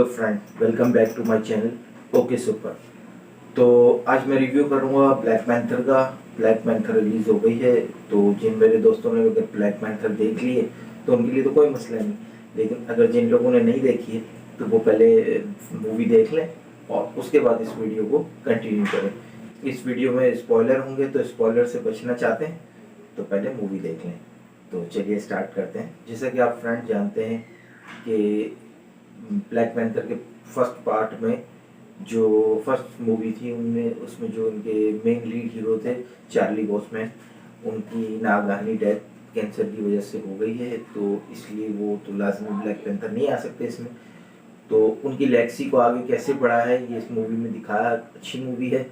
Hello friend, welcome back to my channel okay super. तो आज मैं रिव्यू करूँगा ब्लैक पैंथर का। ब्लैक पैंथर रिलीज़ हो गई है, तो जिन मेरे दोस्तों ने अगर ब्लैक पैंथर देख लिए तो उनके लिए तो कोई मसला नहीं, लेकिन अगर जिन लोगों ने नहीं देखी है तो वो पहले मूवी देख लें और उसके बाद इस वीडियो को कंटिन्यू करें। इस वीडियो में स्पॉइलर होंगे, तो स्पॉइलर से बचना चाहते हैं तो पहले मूवी देख लें। तो चलिए स्टार्ट करते हैं। जैसा कि आप फ्रेंड जानते हैं कि ब्लैक पैंथर के फर्स्ट पार्ट में जो फर्स्ट मूवी थी उनमें उसमें जो उनके मेन लीड हीरो थे चार्ली बॉसमैन, उनकी नागहानी डेथ कैंसर की वजह से हो गई है, तो इसलिए वो तो लाजमी ब्लैक पैंथर नहीं आ सकते इसमें। तो उनकी लेगेसी को आगे कैसे बढ़ा है ये इस मूवी में दिखाया। अच्छी मूवी है,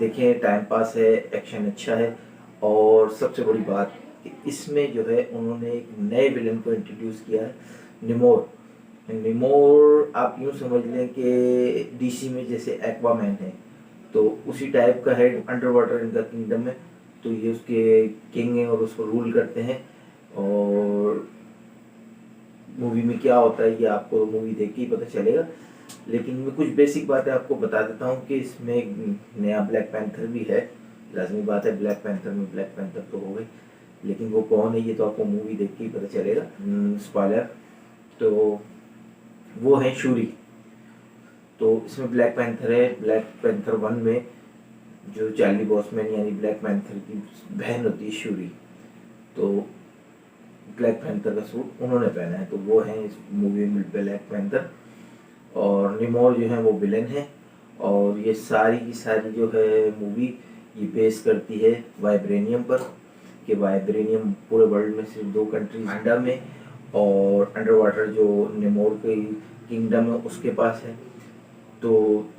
देखें, टाइम पास है, एक्शन अच्छा है। और सबसे बड़ी बात कि इसमें जो है उन्होंने एक नए विलन को इंट्रोड्यूस किया है, निमोर। निमोर आप यूँ समझ लें कि डीसी में जैसे एक्वामैन है, तो उसी टाइप का है। अंडर वाटर इनका किंगडम है, तो ये उसके किंग हैं और उसको रूल करते हैं। और मूवी में क्या होता है ये आपको मूवी देख के ही पता चलेगा, लेकिन मैं कुछ बेसिक बातें आपको बता देता हूँ कि इसमें एक नया ब्लैक पैंथर भी है। लाजमी बात है, ब्लैक पैंथर में ब्लैक पैंथर तो हो गई, लेकिन वो कौन है ये तो आपको मूवी देख के ही पता चलेगा। स्पॉइलर, तो वो है शूरी। तो इसमें ब्लैक पैंथर है। ब्लैक पैंथर 1 में जो चार्ली बॉसमैन यानी ब्लैक पैंथर की बहन होती है शूरी, तो ब्लैक पैंथर का सूट उन्होंने पहना है, तो वो है इस मूवी में ब्लैक पैंथर। और निमोर जो है वो विलन है। और ये सारी की सारी जो है मूवी ये बेस करती है वाइब्रेनियम पर, कि वाइब्रेनियम पूरे वर्ल्ड में सिर्फ 2 कंट्रीज इंडिया में और अंडर वाटर जो निमोर के किंगडम है उसके पास है। तो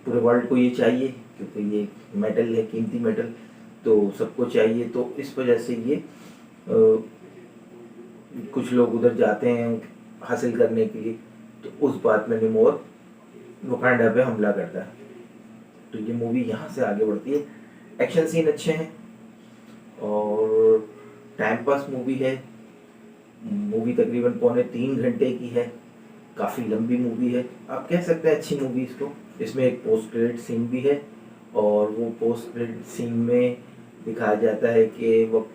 पूरे वर्ल्ड को ये चाहिए क्योंकि ये मेटल है, कीमती मेटल, तो सबको चाहिए। तो इस वजह से ये कुछ लोग उधर जाते हैं हासिल करने के लिए, तो उस बात में निमोर वकांडा पे हमला करता है। तो ये मूवी यहाँ से आगे बढ़ती है। एक्शन सीन अच्छे हैं और टाइम पास मूवी है। मूवी तकरीबन पौने 3 घंटे की है, काफ़ी लंबी मूवी है, आप कह सकते हैं अच्छी मूवी इसको। इसमें एक पोस्ट क्रेडिट सीन भी है, और वो पोस्ट क्रेडिट सीन में दिखाया जाता है कि वो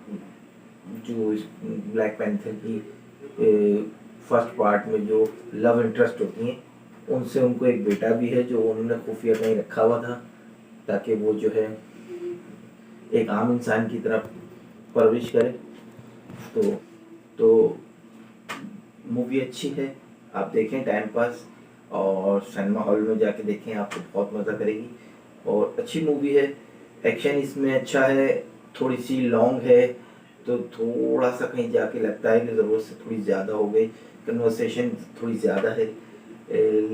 जो इस ब्लैक पैंथर की फर्स्ट पार्ट में जो लव इंटरेस्ट होती हैं उनसे उनको एक बेटा भी है जो उन्होंने खुफिया कहीं रखा हुआ था, ताकि वो जो है एक आम इंसान की तरफ परवरिश करे। तो मूवी अच्छी है, आप देखें, टाइम पास, और सिनेमा हॉल में जाके देखें, आपको बहुत मज़ा करेगी। और अच्छी मूवी है, एक्शन इसमें अच्छा है। थोड़ी सी लॉन्ग है तो थोड़ा सा कहीं जाके लगता है कि ज़रूरत से थोड़ी ज़्यादा हो गई, कन्वर्सेशन थोड़ी ज़्यादा है,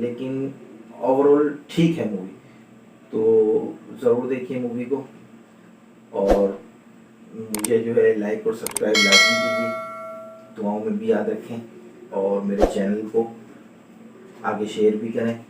लेकिन ओवरऑल ठीक है मूवी। तो ज़रूर देखिए मूवी को, और मुझे जो है लाइक और सब्सक्राइब लाजमी कीजिए, दुआओं में भी याद रखें, और मेरे चैनल को आगे शेयर भी करें।